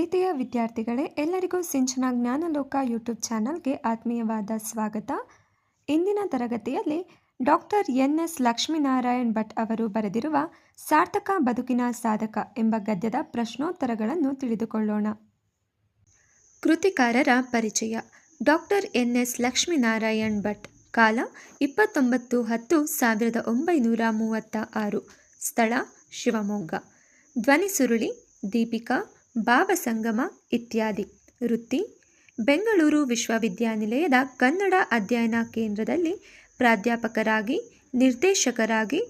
ಪ್ರೀತಿಯ ವಿದ್ಯಾರ್ಥಿಗಳೇ, ಎಲ್ಲರಿಗೂ ಸಿಂಚನ ಜ್ಞಾನಲೋಕ ಯೂಟ್ಯೂಬ್ ಚಾನಲ್ಗೆ ಆತ್ಮೀಯವಾದ ಸ್ವಾಗತ. ಇಂದಿನ ತರಗತಿಯಲ್ಲಿ ಡಾಕ್ಟರ್ ಎನ್.ಎಸ್. ಲಕ್ಷ್ಮೀನಾರಾಯಣ್ ಭಟ್ ಅವರು ಬರೆದಿರುವ ಸಾರ್ಥಕ ಬದುಕಿನ ಸಾಧಕ ಎಂಬ ಗದ್ಯದ ಪ್ರಶ್ನೋತ್ತರಗಳನ್ನು ತಿಳಿದುಕೊಳ್ಳೋಣ. ಕೃತಿಕಾರರ ಪರಿಚಯ. ಡಾಕ್ಟರ್ ಎನ್.ಎಸ್. ಲಕ್ಷ್ಮೀನಾರಾಯಣ್ ಭಟ್. ಕಾಲ 29/10/1936. ಸ್ಥಳ ಶಿವಮೊಗ್ಗ. ಧ್ವನಿಸುರುಳಿ ದೀಪಿಕಾ, ಭಾವಸಂಗಮ ಇತ್ಯಾದಿ. ವೃತ್ತಿ ಬೆಂಗಳೂರು ವಿಶ್ವವಿದ್ಯಾನಿಲಯದ ಕನ್ನಡ ಅಧ್ಯಯನ ಕೇಂದ್ರದಲ್ಲಿ ಪ್ರಾಧ್ಯಾಪಕರಾಗಿ, ನಿರ್ದೇಶಕರಾಗಿ,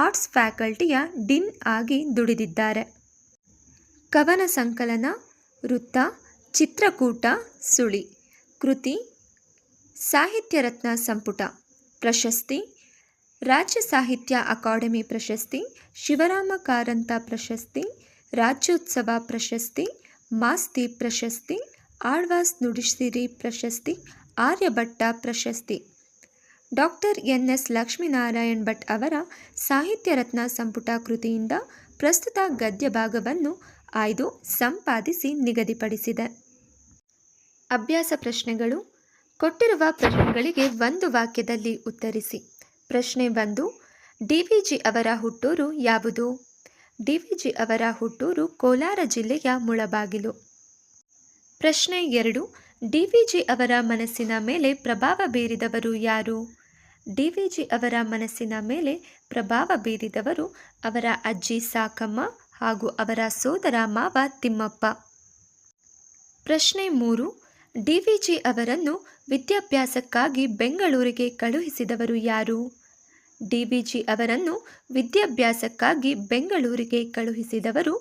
ಆರ್ಟ್ಸ್ ಫ್ಯಾಕಲ್ಟಿಯ ಡೀನ್ ಆಗಿ ದುಡಿದಿದ್ದಾರೆ. ಕವನ ಸಂಕಲನ ವೃತ್ತ, ಚಿತ್ರಕೂಟ, ಸುಳಿ. ಕೃತಿ ಸಾಹಿತ್ಯ ರತ್ನ ಸಂಪುಟ. ಪ್ರಶಸ್ತಿ ರಾಜ್ಯ ಸಾಹಿತ್ಯ ಅಕಾಡೆಮಿ ಪ್ರಶಸ್ತಿ, ಶಿವರಾಮ ಕಾರಂತ ಪ್ರಶಸ್ತಿ, ರಾಜ್ಯೋತ್ಸವ ಪ್ರಶಸ್ತಿ, ಮಾಸ್ತಿ ಪ್ರಶಸ್ತಿ, ಆಳ್ವಾಸ್ ನುಡಿಸಿರಿ ಪ್ರಶಸ್ತಿ, ಆರ್ಯಭಟ್ಟ ಪ್ರಶಸ್ತಿ. ಡಾಕ್ಟರ್ ಎನ್.ಎಸ್. ಲಕ್ಷ್ಮೀನಾರಾಯಣ್ ಭಟ್ ಅವರ ಸಾಹಿತ್ಯ ರತ್ನ ಸಂಪುಟ ಕೃತಿಯಿಂದ ಪ್ರಸ್ತುತ ಗದ್ಯ ಭಾಗವನ್ನು ಆಯ್ದು ಸಂಪಾದಿಸಿ ನಿಗದಿಪಡಿಸಿದೆ. ಅಭ್ಯಾಸ ಪ್ರಶ್ನೆಗಳು. ಕೊಟ್ಟಿರುವ ಪ್ರಶ್ನೆಗಳಿಗೆ ಒಂದು ವಾಕ್ಯದಲ್ಲಿ ಉತ್ತರಿಸಿ. ಪ್ರಶ್ನೆ 1. ಡಿ.ವಿ.ಜಿ. ಅವರ ಹುಟ್ಟೂರು ಯಾವುದು? ಡಿ.ವಿ.ಜಿ. ಅವರ ಹುಟ್ಟೂರು ಕೋಲಾರ ಜಿಲ್ಲೆಯ ಮುಳಬಾಗಿಲು. ಪ್ರಶ್ನೆ 2. ಡಿ.ವಿ.ಜಿ. ಅವರ ಮನಸ್ಸಿನ ಮೇಲೆ ಪ್ರಭಾವ ಬೀರಿದವರು ಯಾರು? ಡಿ.ವಿ.ಜಿ. ಅವರ ಮನಸ್ಸಿನ ಮೇಲೆ ಪ್ರಭಾವ ಬೀರಿದವರು ಅವರ ಅಜ್ಜಿ ಸಾಕಮ್ಮ ಹಾಗೂ ಅವರ ಸೋದರ ಮಾವ ತಿಮ್ಮಪ್ಪ. ಪ್ರಶ್ನೆ 3. ಡಿ.ವಿ.ಜಿ. ಅವರನ್ನು ವಿದ್ಯಾಭ್ಯಾಸಕ್ಕಾಗಿ ಬೆಂಗಳೂರಿಗೆ ಕಳುಹಿಸಿದವರು ಯಾರು? ಡಿ.ವಿ.ಜಿ. ಅವರನ್ನು ವಿದ್ಯಾಭ್ಯಾಸಕ್ಕಾಗಿ ಬೆಂಗಳೂರಿಗೆ ಕಳುಹಿಸಿದವರು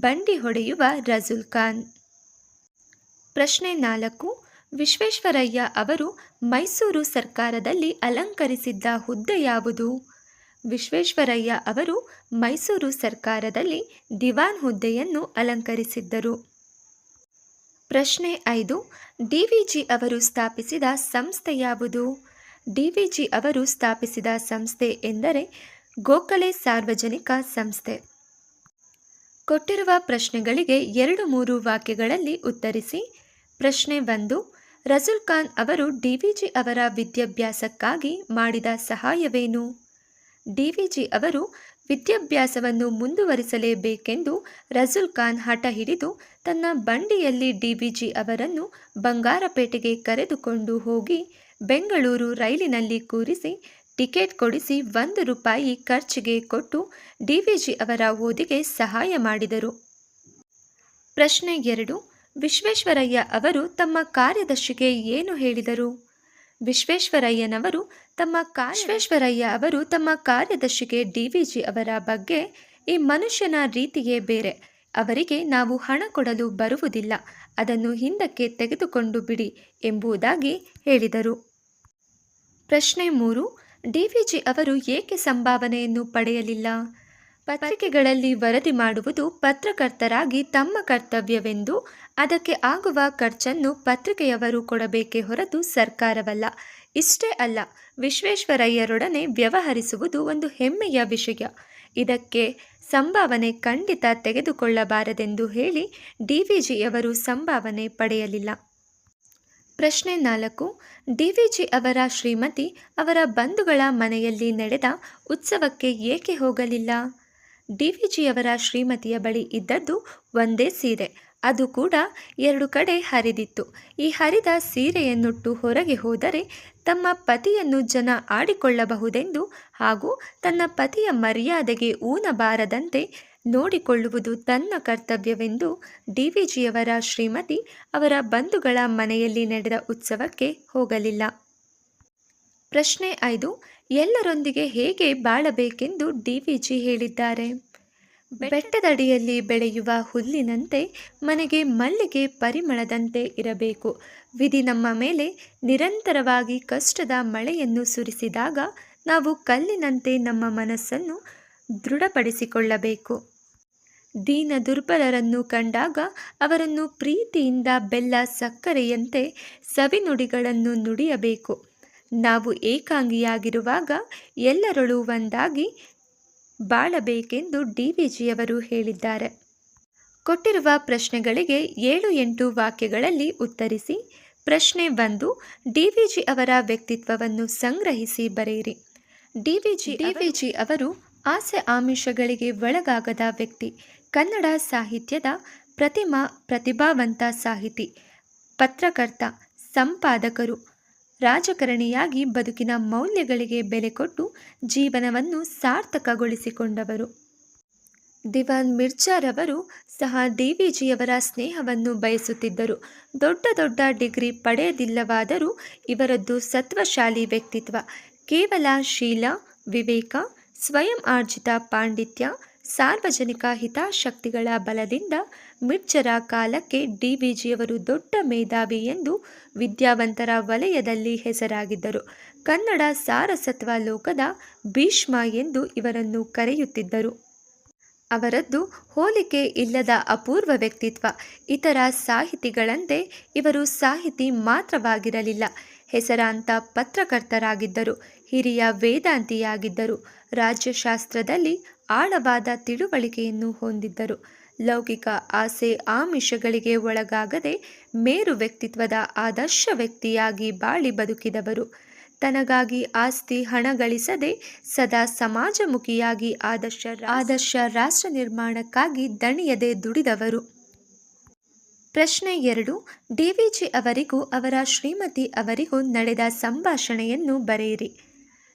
ಬಂಡಿ ಹೊಡೆಯುವ ರಜುಲ್ ಖಾನ್. ಪ್ರಶ್ನೆ 4. ವಿಶ್ವೇಶ್ವರಯ್ಯ ಅವರು ಮೈಸೂರು ಸರ್ಕಾರದಲ್ಲಿ ಅಲಂಕರಿಸಿದ್ದ ಹುದ್ದೆ ಯಾವುದು? ವಿಶ್ವೇಶ್ವರಯ್ಯ ಅವರು ಮೈಸೂರು ಸರ್ಕಾರದಲ್ಲಿ ದಿವಾನ್ ಹುದ್ದೆಯನ್ನು ಅಲಂಕರಿಸಿದ್ದರು. ಪ್ರಶ್ನೆ 5. ಡಿ.ವಿ.ಜಿ. ಅವರು ಸ್ಥಾಪಿಸಿದ ಸಂಸ್ಥೆ ಯಾವುದು? ಡಿ.ವಿ.ಜಿ. ಅವರು ಸ್ಥಾಪಿಸಿದ ಸಂಸ್ಥೆ ಎಂದರೆ ಗೋಖಲೆ ಸಾರ್ವಜನಿಕ ಸಂಸ್ಥೆ. ಕೊಟ್ಟಿರುವ ಪ್ರಶ್ನೆಗಳಿಗೆ 2-3 ವಾಕ್ಯಗಳಲ್ಲಿ ಉತ್ತರಿಸಿ. ಪ್ರಶ್ನೆ 1. ರಜುಲ್ ಖಾನ್ ಅವರು ಡಿ.ವಿ.ಜಿ. ಅವರ ವಿದ್ಯಾಭ್ಯಾಸಕ್ಕಾಗಿ ಮಾಡಿದ ಸಹಾಯವೇನು? ಡಿ.ವಿ.ಜಿ. ಅವರು ವಿದ್ಯಾಭ್ಯಾಸವನ್ನು ಮುಂದುವರಿಸಲೇಬೇಕೆಂದು ರಜುಲ್ ಖಾನ್ ಹಠ ಹಿಡಿದು ತನ್ನ ಬಂಡಿಯಲ್ಲಿ ಡಿ.ವಿ.ಜಿ. ಅವರನ್ನು ಬಂಗಾರಪೇಟೆಗೆ ಕರೆದುಕೊಂಡು ಹೋಗಿ ಬೆಂಗಳೂರು ರೈಲಿನಲ್ಲಿ ಕೂರಿಸಿ ಟಿಕೆಟ್ ಕೊಡಿಸಿ ₹1 ಖರ್ಚಿಗೆ ಕೊಟ್ಟು ಡಿ.ವಿ.ಜಿ. ಅವರ ಓದಿಗೆ ಸಹಾಯ ಮಾಡಿದರು. ಪ್ರಶ್ನೆ 2. ವಿಶ್ವೇಶ್ವರಯ್ಯ ಅವರು ತಮ್ಮ ಕಾರ್ಯದರ್ಶಿಗೆ ಏನು ಹೇಳಿದರು? ವಿಶ್ವೇಶ್ವರಯ್ಯ ಅವರು ತಮ್ಮ ಕಾರ್ಯದರ್ಶಿಗೆ ಡಿ.ವಿ.ಜಿ. ಅವರ ಬಗ್ಗೆ ಈ ಮನುಷ್ಯನ ರೀತಿಯೇ ಬೇರೆ, ಅವರಿಗೆ ನಾವು ಹಣ ಕೊಡಲು ಬರುವುದಿಲ್ಲ, ಅದನ್ನು ಹಿಂದಕ್ಕೆ ತೆಗೆದುಕೊಂಡು ಬಿಡಿ ಎಂಬುದಾಗಿ ಹೇಳಿದರು. ಪ್ರಶ್ನೆ 3. ಡಿ.ವಿ.ಜಿ. ಅವರು ಏಕೆ ಸಂಭಾವನೆಯನ್ನು ಪಡೆಯಲಿಲ್ಲ? ಪತ್ರಿಕೆಗಳಲ್ಲಿ ವರದಿ ಮಾಡುವುದು ಪತ್ರಕರ್ತರಾಗಿ ತಮ್ಮ ಕರ್ತವ್ಯವೆಂದು, ಅದಕ್ಕೆ ಆಗುವ ಖರ್ಚನ್ನು ಪತ್ರಿಕೆಯವರು ಕೊಡಬೇಕೇ ಹೊರತು ಸರ್ಕಾರವಲ್ಲ. ಇಷ್ಟೇ ಅಲ್ಲ, ವಿಶ್ವೇಶ್ವರಯ್ಯರೊಡನೆ ವ್ಯವಹರಿಸುವುದು ಒಂದು ಹೆಮ್ಮೆಯ ವಿಷಯ, ಇದಕ್ಕೆ ಸಂಭಾವನೆ ಖಂಡಿತ ತೆಗೆದುಕೊಳ್ಳಬಾರದೆಂದು ಹೇಳಿ ಡಿ.ವಿ.ಜಿಯವರು ಸಂಭಾವನೆ ಪಡೆಯಲಿಲ್ಲ. ಪ್ರಶ್ನೆ 4. ಡಿ.ವಿ.ಜಿ. ಅವರ ಶ್ರೀಮತಿ ಅವರ ಬಂಧುಗಳ ಮನೆಯಲ್ಲಿ ನಡೆದ ಉತ್ಸವಕ್ಕೆ ಏಕೆ ಹೋಗಲಿಲ್ಲ? ಡಿ.ವಿ.ಜಿಯವರ ಶ್ರೀಮತಿಯ ಬಳಿ ಇದ್ದದ್ದು ಒಂದೇ ಸೀರೆ, ಅದು ಕೂಡ 2 ಕಡೆ ಹರಿದಿತ್ತು. ಈ ಹರಿದ ಸೀರೆಯನ್ನುಟ್ಟು ಹೊರಗೆ ಹೋದರೆ ತಮ್ಮ ಪತಿಯನ್ನು ಜನ ಆಡಿಕೊಳ್ಳಬಹುದೆಂದು ಹಾಗೂ ತನ್ನ ಪತಿಯ ಮರ್ಯಾದೆಗೆ ಊನಬಾರದಂತೆ ನೋಡಿಕೊಳ್ಳುವುದು ತನ್ನ ಕರ್ತವ್ಯವೆಂದು ಡಿ.ವಿ.ಜಿಯವರ ಶ್ರೀಮತಿ ಅವರ ಬಂಧುಗಳ ಮನೆಯಲ್ಲಿ ನಡೆದ ಉತ್ಸವಕ್ಕೆ ಹೋಗಲಿಲ್ಲ. ಪ್ರಶ್ನೆ 5. ಎಲ್ಲರೊಂದಿಗೆ ಹೇಗೆ ಬಾಳಬೇಕೆಂದು ಡಿ.ವಿ.ಜಿ. ಹೇಳಿದ್ದಾರೆ? ಬೆಟ್ಟದಡಿಯಲ್ಲಿ ಬೆಳೆಯುವ ಹುಲ್ಲಿನಂತೆ, ಮನೆಗೆ ಮಲ್ಲಿಗೆ ಪರಿಮಳದಂತೆ ಇರಬೇಕು. ವಿಧಿ ನಮ್ಮ ಮೇಲೆ ನಿರಂತರವಾಗಿ ಕಷ್ಟದ ಮಳೆಯನ್ನು ಸುರಿಸಿದಾಗ ನಾವು ಕಲ್ಲಿನಂತೆ ನಮ್ಮ ಮನಸ್ಸನ್ನು ದೃಢಪಡಿಸಿಕೊಳ್ಳಬೇಕು. ದೀನ ದುರ್ಬಲರನ್ನು ಕಂಡಾಗ ಅವರನ್ನು ಪ್ರೀತಿಯಿಂದ ಬೆಲ್ಲ ಸಕ್ಕರೆಯಂತೆ ಸವಿನುಡಿಗಳನ್ನು ನುಡಿಯಬೇಕು. ನಾವು ಏಕಾಂಗಿಯಾಗಿರುವಾಗ ಎಲ್ಲರೊಳು ಒಂದಾಗಿ ಬಾಳಬೇಕೆಂದು ಡಿ.ವಿ.ಜಿಯವರು ಹೇಳಿದ್ದಾರೆ. ಕೊಟ್ಟಿರುವ ಪ್ರಶ್ನೆಗಳಿಗೆ 7-8 ವಾಕ್ಯಗಳಲ್ಲಿ ಉತ್ತರಿಸಿ. ಪ್ರಶ್ನೆ 1. ಡಿವಿಜಿ ಅವರ ವ್ಯಕ್ತಿತ್ವವನ್ನು ಸಂಗ್ರಹಿಸಿ ಬರೆಯಿರಿ. ಡಿವಿಜಿ ಅವರು ಆಸೆ ಆಮಿಷಗಳಿಗೆ ಒಳಗಾಗದ ವ್ಯಕ್ತಿ. ಕನ್ನಡ ಸಾಹಿತ್ಯದ ಪ್ರತಿಭಾವಂತ ಸಾಹಿತಿ, ಪತ್ರಕರ್ತ, ಸಂಪಾದಕರು, ರಾಜಕಾರಣಿಯಾಗಿ ಬದುಕಿನ ಮೌಲ್ಯಗಳಿಗೆ ಬೆಲೆ ಕೊಟ್ಟು ಜೀವನವನ್ನು ಸಾರ್ಥಕಗೊಳಿಸಿಕೊಂಡವರು. ದಿವಾನ್ ಮಿರ್ಜಾರವರು ಸಹ ಡಿವಿಜಿಯವರ ಸ್ನೇಹವನ್ನು ಬಯಸುತ್ತಿದ್ದರು. ದೊಡ್ಡ ದೊಡ್ಡ ಡಿಗ್ರಿ ಪಡೆಯದಿಲ್ಲವಾದರೂ ಇವರದ್ದು ಸತ್ವಶಾಲಿ ವ್ಯಕ್ತಿತ್ವ. ಕೇವಲ ಶೀಲ, ವಿವೇಕ, ಸ್ವಯಂ ಆರ್ಜಿತ ಪಾಂಡಿತ್ಯ, ಸಾರ್ವಜನಿಕ ಹಿತಾಸಕ್ತಿಗಳ ಬಲದಿಂದ ಮಿರ್ಜರ ಕಾಲಕ್ಕೆ ಡಿವಿಜಿಯವರು ದೊಡ್ಡ ಮೇಧಾವಿ ಎಂದು ವಿದ್ಯಾವಂತರ ವಲಯದಲ್ಲಿ ಹೆಸರಾಗಿದ್ದರು. ಕನ್ನಡ ಸಾರಸತ್ವ ಲೋಕದ ಭೀಷ್ಮ ಎಂದು ಇವರನ್ನು ಕರೆಯುತ್ತಿದ್ದರು. ಅವರದ್ದು ಹೋಲಿಕೆ ಇಲ್ಲದ ಅಪೂರ್ವ ವ್ಯಕ್ತಿತ್ವ. ಇತರ ಸಾಹಿತಿಗಳಂತೆ ಇವರು ಸಾಹಿತಿ ಮಾತ್ರವಾಗಿರಲಿಲ್ಲ, ಹೆಸರಾಂತ ಪತ್ರಕರ್ತರಾಗಿದ್ದರು, ಹಿರಿಯ ವೇದಾಂತಿಯಾಗಿದ್ದರು, ರಾಜ್ಯಶಾಸ್ತ್ರದಲ್ಲಿ ಆಳವಾದ ತಿಳುವಳಿಕೆಯನ್ನು ಹೊಂದಿದ್ದರು. ಲೌಕಿಕ ಆಸೆ ಆಮಿಷಗಳಿಗೆ ಒಳಗಾಗದೆ ಮೇರು ವ್ಯಕ್ತಿತ್ವದ ಆದರ್ಶ ವ್ಯಕ್ತಿಯಾಗಿ ಬಾಳಿ ಬದುಕಿದವರು. ತನಗಾಗಿ ಆಸ್ತಿ ಹಣ ಗಳಿಸದೆ ಸದಾ ಸಮಾಜಮುಖಿಯಾಗಿ ಆದರ್ಶ ರಾಷ್ಟ್ರ ನಿರ್ಮಾಣಕ್ಕಾಗಿ ದಣಿಯದೆ ದುಡಿದವರು. ಪ್ರಶ್ನೆ 2. ಡಿವಿಜಿ ಅವರಿಗೂ ಅವರ ಶ್ರೀಮತಿ ಅವರಿಗೂ ನಡೆದ ಸಂಭಾಷಣೆಯನ್ನು ಬರೆಯಿರಿ.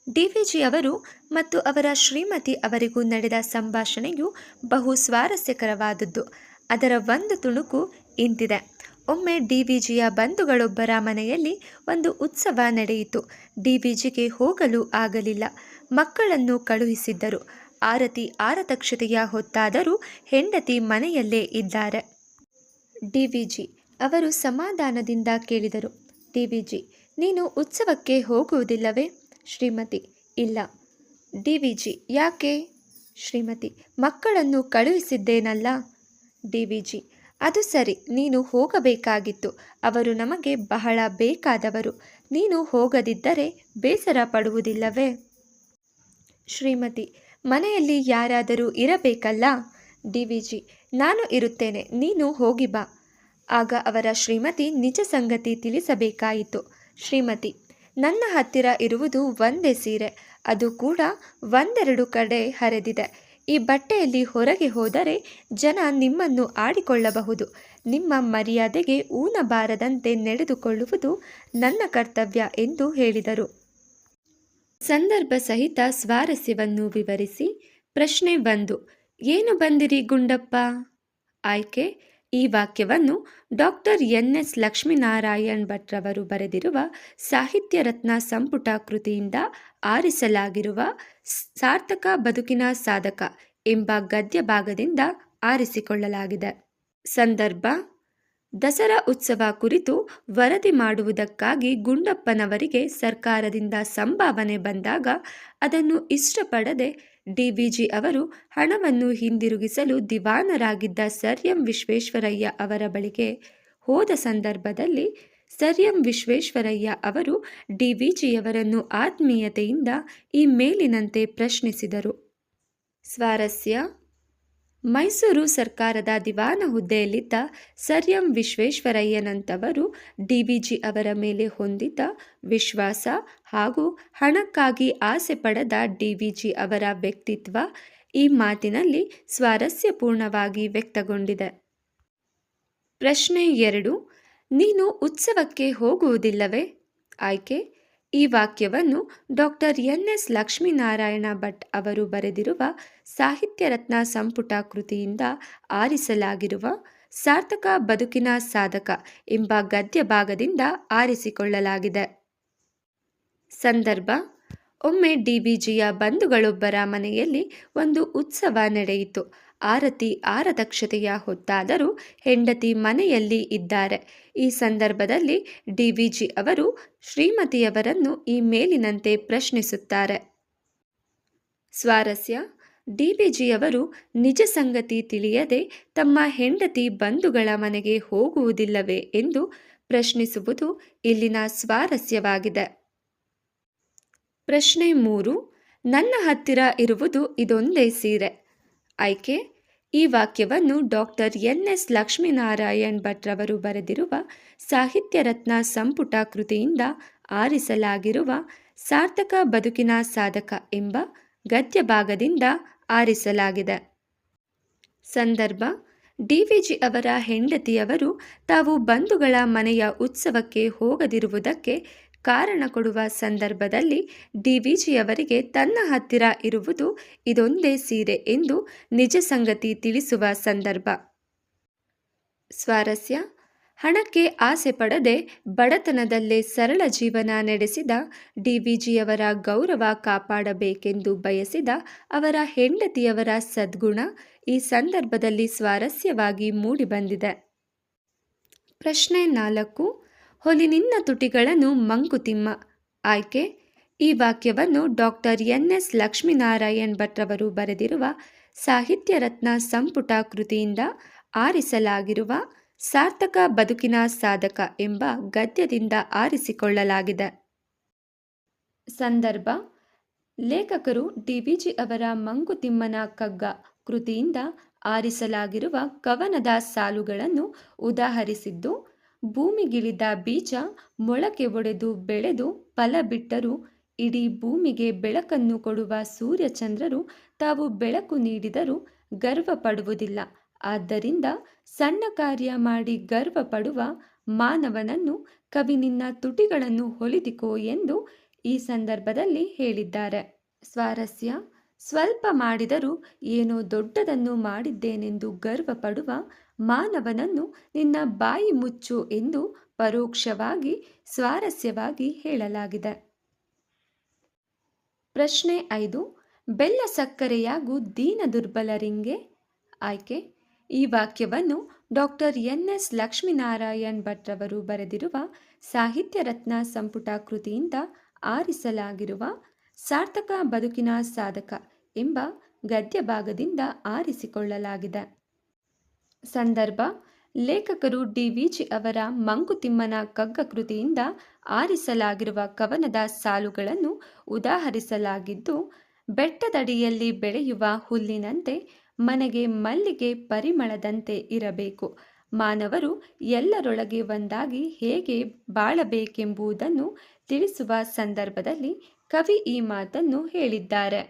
ಡಿವಿಜಿ ಅವರು ಮತ್ತು ಅವರ ಶ್ರೀಮತಿ ಅವರಿಗೂ ನಡೆದ ಸಂಭಾಷಣೆಯು ಬಹು ಸ್ವಾರಸ್ಯಕರವಾದದ್ದು. ಅದರ ಒಂದು ತುಣುಕು ಇಂತಿದೆ. ಒಮ್ಮೆ ಡಿವಿಜಿಯ ಬಂಧುಗಳೊಬ್ಬರ ಮನೆಯಲ್ಲಿ ಒಂದು ಉತ್ಸವ ನಡೆಯಿತು. ಡಿವಿಜಿಗೆ ಹೋಗಲು ಆಗಲಿಲ್ಲ. ಮಕ್ಕಳನ್ನು ಕಳುಹಿಸಿದ್ದರು. ಆರತಿ ಆರತಕ್ಷತೆಯ ಹೊತ್ತಾದರೂ ಹೆಂಡತಿ ಮನೆಯಲ್ಲೇ ಇದ್ದಾರೆ. ಡಿವಿಜಿ ಅವರು ಸಮಾಧಾನದಿಂದ ಕೇಳಿದರು. ಡಿವಿಜಿ: ನೀನು ಉತ್ಸವಕ್ಕೆ ಹೋಗುವುದಿಲ್ಲವೇ? ಶ್ರೀಮತಿ: ಇಲ್ಲ. ಡಿವಿಜಿ: ಯಾಕೆ? ಶ್ರೀಮತಿ: ಮಕ್ಕಳನ್ನು ಕಳುಹಿಸಿದ್ದೇನಲ್ಲ. ಡಿವಿಜಿ: ಅದು ಸರಿ, ನೀನು ಹೋಗಬೇಕಾಗಿತ್ತು. ಅವರು ನಮಗೆ ಬಹಳ ಬೇಕಾದವರು. ನೀನು ಹೋಗದಿದ್ದರೆ ಬೇಸರ ಪಡುವುದಿಲ್ಲವೇ? ಶ್ರೀಮತಿ: ಮನೆಯಲ್ಲಿ ಯಾರಾದರೂ ಇರಬೇಕಲ್ಲ. ಡಿವಿಜಿ: ನಾನು ಇರುತ್ತೇನೆ, ನೀನು ಹೋಗಿ ಬಾ. ಆಗ ಅವರ ಶ್ರೀಮತಿ ನಿಜ ಸಂಗತಿ ತಿಳಿಸಬೇಕಾಯಿತು. ಶ್ರೀಮತಿ: ನನ್ನ ಹತ್ತಿರ ಇರುವುದು ಒಂದೇ ಸೀರೆ, ಅದು ಕೂಡ ಒಂದೆರಡು ಕಡೆ ಹರಿದಿದೆ. ಈ ಬಟ್ಟೆಯಲ್ಲಿ ಹೊರಗೆ ಹೋದರೆ ಜನ ನಿಮ್ಮನ್ನು ಆಡಿಕೊಳ್ಳಬಹುದು. ನಿಮ್ಮ ಮರ್ಯಾದೆಗೆ ಊನಬಾರದಂತೆ ನಡೆದುಕೊಳ್ಳುವುದು ನನ್ನ ಕರ್ತವ್ಯ ಎಂದು ಹೇಳಿದರು. ಸಂದರ್ಭ ಸಹಿತ ಸ್ವಾರಸ್ಯವನ್ನು ವಿವರಿಸಿ. ಪ್ರಶ್ನೆ 1. ಏನು ಬಂದಿರಿ ಗುಂಡಪ್ಪ? ಆಯ್ಕೆ: ಈ ವಾಕ್ಯವನ್ನು ಡಾಕ್ಟರ್ ಎನ್.ಎಸ್. ಲಕ್ಷ್ಮೀನಾರಾಯಣ್ ಭಟ್ ರವರು ಬರೆದಿರುವ ಸಾಹಿತ್ಯ ರತ್ನ ಸಂಪುಟ ಕೃತಿಯಿಂದ ಆರಿಸಲಾಗಿರುವ ಸಾರ್ಥಕ ಬದುಕಿನ ಸಾಧಕ ಎಂಬ ಗದ್ಯ ಭಾಗದಿಂದ ಆರಿಸಿಕೊಳ್ಳಲಾಗಿದೆ. ಸಂದರ್ಭ: ದಸರಾ ಉತ್ಸವ ಕುರಿತು ವರದಿ ಮಾಡುವುದಕ್ಕಾಗಿ ಗುಂಡಪ್ಪನವರಿಗೆ ಸರ್ಕಾರದಿಂದ ಸಂಭಾವನೆ ಬಂದಾಗ ಅದನ್ನು ಇಷ್ಟಪಡದೆ ಡಿವಿಜಿ ಅವರು ಹಣವನ್ನು ಹಿಂದಿರುಗಿಸಲು ದಿವಾನರಾಗಿದ್ದ ಸರ್ ಎಂ ವಿಶ್ವೇಶ್ವರಯ್ಯ ಅವರ ಬಳಿಗೆ ಹೋದ ಸಂದರ್ಭದಲ್ಲಿ ಸರ್ ಎಂ ವಿಶ್ವೇಶ್ವರಯ್ಯ ಅವರು ಡಿವಿಜಿಯವರನ್ನು ಆತ್ಮೀಯತೆಯಿಂದ ಈ ಮೇಲಿನಂತೆ ಪ್ರಶ್ನಿಸಿದರು. ಸ್ವಾರಸ್ಯ: ಮೈಸೂರು ಸರ್ಕಾರದ ದಿವಾನ ಹುದ್ದೆಯಲ್ಲಿದ್ದ ಸರ್ ಎಂ ವಿಶ್ವೇಶ್ವರಯ್ಯನಂತವರು ಡಿವಿಜಿ ಅವರ ಮೇಲೆ ಹೊಂದಿದ್ದ ವಿಶ್ವಾಸ ಹಾಗೂ ಹಣಕ್ಕಾಗಿ ಆಸೆ ಪಡದ ಡಿವಿಜಿ ಅವರ ವ್ಯಕ್ತಿತ್ವ ಈ ಮಾತಿನಲ್ಲಿ ಸ್ವಾರಸ್ಯಪೂರ್ಣವಾಗಿ ವ್ಯಕ್ತಗೊಂಡಿದೆ. ಪ್ರಶ್ನೆ 2. ನೀನು ಉತ್ಸವಕ್ಕೆ ಹೋಗುವುದಿಲ್ಲವೇ? ಆಯ್ಕೆ: ಈ ವಾಕ್ಯವನ್ನು ಡಾಕ್ಟರ್ ಎನ್.ಎಸ್. ಲಕ್ಷ್ಮೀನಾರಾಯಣ ಭಟ್ ಅವರು ಬರೆದಿರುವ ಸಾಹಿತ್ಯ ರತ್ನ ಸಂಪುಟ ಕೃತಿಯಿಂದ ಆರಿಸಲಾಗಿರುವ ಸಾರ್ಥಕ ಬದುಕಿನ ಸಾಧಕ ಎಂಬ ಗದ್ಯ ಭಾಗದಿಂದ ಆರಿಸಿಕೊಳ್ಳಲಾಗಿದೆ. ಸಂದರ್ಭ: ಒಮ್ಮೆ ಡಿವಿಜಿಯ ಬಂಧುಗಳೊಬ್ಬರ ಮನೆಯಲ್ಲಿ ಒಂದು ಉತ್ಸವ ನಡೆಯಿತು. ಆರತಿ ಆರತಕ್ಷತೆಯ ಹೊತ್ತಾದರೂ ಹೆಂಡತಿ ಮನೆಯಲ್ಲಿ ಇದ್ದಾರೆ. ಈ ಸಂದರ್ಭದಲ್ಲಿ ಡಿವಿಜಿ ಅವರು ಶ್ರೀಮತಿಯವರನ್ನು ಈ ಮೇಲಿನಂತೆ ಪ್ರಶ್ನಿಸುತ್ತಾರೆ. ಸ್ವಾರಸ್ಯ: ಡಿವಿಜಿಯವರು ನಿಜ ಸಂಗತಿ ತಿಳಿಯದೆ ತಮ್ಮ ಹೆಂಡತಿ ಬಂಧುಗಳ ಮನೆಗೆ ಹೋಗುವುದಿಲ್ಲವೇ ಎಂದು ಪ್ರಶ್ನಿಸುವುದು ಇಲ್ಲಿನ ಸ್ವಾರಸ್ಯವಾಗಿದೆ. ಪ್ರಶ್ನೆ 3. ನನ್ನ ಹತ್ತಿರ ಇರುವುದು ಇದೊಂದೇ ಸೀರೆ. ಆಯ್ಕೆ: ಈ ವಾಕ್ಯವನ್ನು ಡಾಕ್ಟರ್ ಎನ್.ಎಸ್. ಲಕ್ಷ್ಮೀನಾರಾಯಣ್ ಭಟ್ರವರು ಬರೆದಿರುವ ಸಾಹಿತ್ಯ ರತ್ನ ಸಂಪುಟ ಕೃತಿಯಿಂದ ಆರಿಸಲಾಗಿರುವ ಸಾರ್ಥಕ ಬದುಕಿನ ಸಾಧಕ ಎಂಬ ಗದ್ಯ ಭಾಗದಿಂದ ಆರಿಸಲಾಗಿದೆ. ಸಂದರ್ಭ: ಡಿ.ವಿ.ಜಿ. ಅವರ ಹೆಂಡತಿಯವರು ತಾವು ಬಂಧುಗಳ ಮನೆಯ ಉತ್ಸವಕ್ಕೆ ಹೋಗದಿರುವುದಕ್ಕೆ ಕಾರಣ ಕೊಡುವ ಸಂದರ್ಭದಲ್ಲಿ ಡಿ.ವಿ.ಜಿಯವರಿಗೆ ತನ್ನ ಹತ್ತಿರ ಇರುವುದು ಇದೊಂದೇ ಸೀರೆ ಎಂದು ನಿಜ ಸಂಗತಿ ತಿಳಿಸುವ ಸಂದರ್ಭ. ಸ್ವಾರಸ್ಯ: ಹಣಕ್ಕೆ ಆಸೆ ಪಡದೆ ಬಡತನದಲ್ಲೇ ಸರಳ ಜೀವನ ನಡೆಸಿದ ಡಿ.ವಿ.ಜಿಯವರ ಗೌರವ ಕಾಪಾಡಬೇಕೆಂದು ಬಯಸಿದ ಅವರ ಹೆಂಡತಿಯವರ ಸದ್ಗುಣ ಈ ಸಂದರ್ಭದಲ್ಲಿ ಸ್ವಾರಸ್ಯವಾಗಿ ಮೂಡಿಬಂದಿದೆ. ಪ್ರಶ್ನೆ 4. ಹೊಲಿ ನಿನ್ನ ತುಟಿಗಳನ್ನು ಮಂಕುತಿಮ್ಮ. ಆಯ್ಕೆ: ಈ ವಾಕ್ಯವನ್ನು ಡಾಕ್ಟರ್ ಎನ್.ಎಸ್. ಲಕ್ಷ್ಮೀನಾರಾಯಣ್ ಭಟ್ರವರು ಬರೆದಿರುವ ಸಾಹಿತ್ಯ ರತ್ನ ಸಂಪುಟ ಕೃತಿಯಿಂದ ಆರಿಸಲಾಗಿರುವ ಸಾರ್ಥಕ ಬದುಕಿನ ಸಾಧಕ ಎಂಬ ಗದ್ಯದಿಂದ ಆರಿಸಿಕೊಳ್ಳಲಾಗಿದೆ. ಸಂದರ್ಭ: ಲೇಖಕರು ಡಿ.ವಿ.ಜಿ. ಅವರ ಮಂಕುತಿಮ್ಮನ ಕಗ್ಗ ಕೃತಿಯಿಂದ ಆರಿಸಲಾಗಿರುವ ಕವನದ ಸಾಲುಗಳನ್ನು ಉದಾಹರಿಸಿದ್ದು, ಭೂಮಿಗಿಳಿದ ಬೀಜ ಮೊಳಕೆ ಒಡೆದು ಬೆಳೆದು ಫಲ ಬಿಟ್ಟರೂ ಇಡೀ ಭೂಮಿಗೆ ಬೆಳಕನ್ನು ಕೊಡುವ ಸೂರ್ಯಚಂದ್ರರು ತಾವು ಬೆಳಕು ನೀಡಿದರೂ ಗರ್ವ ಪಡುವುದಿಲ್ಲ. ಆದ್ದರಿಂದ ಸಣ್ಣ ಕಾರ್ಯ ಮಾಡಿ ಗರ್ವ ಪಡುವ ಮಾನವನನ್ನು ಕವಿ ನಿನ್ನ ತುಟಿಗಳನ್ನು ಹೊಲಿದಿಕೋ ಎಂದು ಈ ಸಂದರ್ಭದಲ್ಲಿ ಹೇಳಿದ್ದಾರೆ. ಸ್ವಾರಸ್ಯ: ಸ್ವಲ್ಪ ಮಾಡಿದರೂ ಏನೋ ದೊಡ್ಡದನ್ನು ಮಾಡಿದ್ದೇನೆಂದು ಗರ್ವ ಪಡುವ ಮಾನವನನ್ನು ನಿನ್ನ ಬಾಯಿ ಮುಚ್ಚು ಎಂದು ಪರೋಕ್ಷವಾಗಿ ಸ್ವಾರಸ್ಯವಾಗಿ ಹೇಳಲಾಗಿದೆ. ಪ್ರಶ್ನೆ 5. ಬೆಲ್ಲ ಸಕ್ಕರೆಯಾಗು ದೀನ ದುರ್ಬಲರಿಂಗೆ. ಆಯ್ಕೆ: ಈ ವಾಕ್ಯವನ್ನು ಡಾಕ್ಟರ್ ಎನ್.ಎಸ್. ಲಕ್ಷ್ಮೀನಾರಾಯಣ್ ಭಟ್ರವರು ಬರೆದಿರುವ ಸಾಹಿತ್ಯ ರತ್ನ ಸಂಪುಟ ಕೃತಿಯಿಂದ ಆರಿಸಲಾಗಿರುವ ಸಾರ್ಥಕ ಬದುಕಿನ ಸಾಧಕ ಎಂಬ ಗದ್ಯ ಭಾಗದಿಂದ ಆರಿಸಿಕೊಳ್ಳಲಾಗಿದೆ. ಸಂದರ್ಭ: ಲೇಖಕರು ಡಿ.ವಿ.ಜಿ. ಅವರ ಮಂಕುತಿಮ್ಮನ ಕಗ್ಗ ಕೃತಿಯಿಂದ ಆರಿಸಲಾಗಿರುವ ಕವನದ ಸಾಲುಗಳನ್ನು ಉದಾಹರಿಸಲಾಗಿದ್ದು, ಬೆಟ್ಟದಡಿಯಲ್ಲಿ ಬೆಳೆಯುವ ಹುಲ್ಲಿನಂತೆ ಮನೆಗೆ ಮಲ್ಲಿಗೆ ಪರಿಮಳದಂತೆ ಇರಬೇಕು. ಮಾನವರು ಎಲ್ಲರೊಳಗೆ ಒಂದಾಗಿ ಹೇಗೆ ಬಾಳಬೇಕೆಂಬುದನ್ನು ತಿಳಿಸುವ ಸಂದರ್ಭದಲ್ಲಿ ಕವಿ ಈ ಮಾತನ್ನು ಹೇಳಿದ್ದಾರೆ.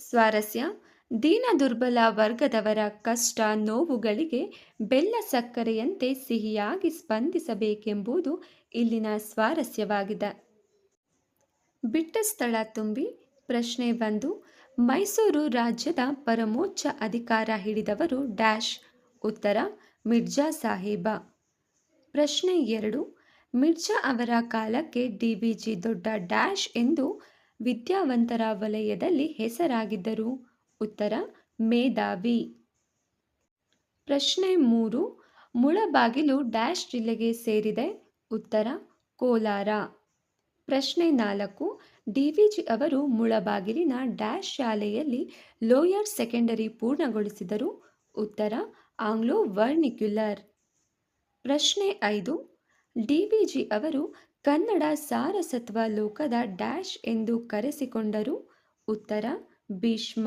ಸ್ವಾರಸ್ಯ: ದೀನ ದುರ್ಬಲ ವರ್ಗದವರ ಕಷ್ಟ ನೋವುಗಳಿಗೆ ಬೆಲ್ಲ ಸಕ್ಕರೆಯಂತೆ ಸಿಹಿಯಾಗಿ ಸ್ಪಂದಿಸಬೇಕೆಂಬುದು ಇಲ್ಲಿನ ಸ್ವಾರಸ್ಯವಾಗಿದೆ. ಬಿಟ್ಟ ಸ್ಥಳ ತುಂಬಿ. ಪ್ರಶ್ನೆ 1. ಮೈಸೂರು ರಾಜ್ಯದ ಪರಮೋಚ್ಚ ಅಧಿಕಾರ ಹಿಡಿದವರು ಡ್ಯಾಶ್. ಉತ್ತರ: ಮಿರ್ಜಾ ಸಾಹೇಬ. ಪ್ರಶ್ನೆ 2. ಮಿರ್ಜಾ ಅವರ ಕಾಲಕ್ಕೆ ಡಿ.ವಿ.ಜಿ. ದೊಡ್ಡ ಡ್ಯಾಶ್ ಎಂದು ವಿದ್ಯಾವಂತರ ವಲಯದಲ್ಲಿ ಹೆಸರಾಗಿದ್ದರು. ಉತ್ತರ: ಮೇಧಾವಿ. ಪ್ರಶ್ನೆ 3. ಮುಳಬಾಗಿಲು ಡ್ಯಾಶ್ ಜಿಲ್ಲೆಗೆ ಸೇರಿದೆ. ಉತ್ತರ: ಕೋಲಾರ. ಪ್ರಶ್ನೆ 4. ಡಿ.ವಿ.ಜಿ. ಅವರು ಮುಳಬಾಗಿಲಿನ ಡ್ಯಾಶ್ ಶಾಲೆಯಲ್ಲಿ ಲೋಯರ್ ಸೆಕೆಂಡರಿ ಪೂರ್ಣಗೊಳಿಸಿದರು. ಉತ್ತರ: ಆಂಗ್ಲೋ ವರ್ನಿಕ್ಯುಲರ್. ಪ್ರಶ್ನೆ 5. ಡಿ.ವಿ.ಜಿ. ಅವರು ಕನ್ನಡ ಸಾರಸ್ವತ ಲೋಕದ ಡ್ಯಾಶ್ ಎಂದು ಕರೆಸಿಕೊಂಡರು. ಉತ್ತರ: ಭೀಷ್ಮ.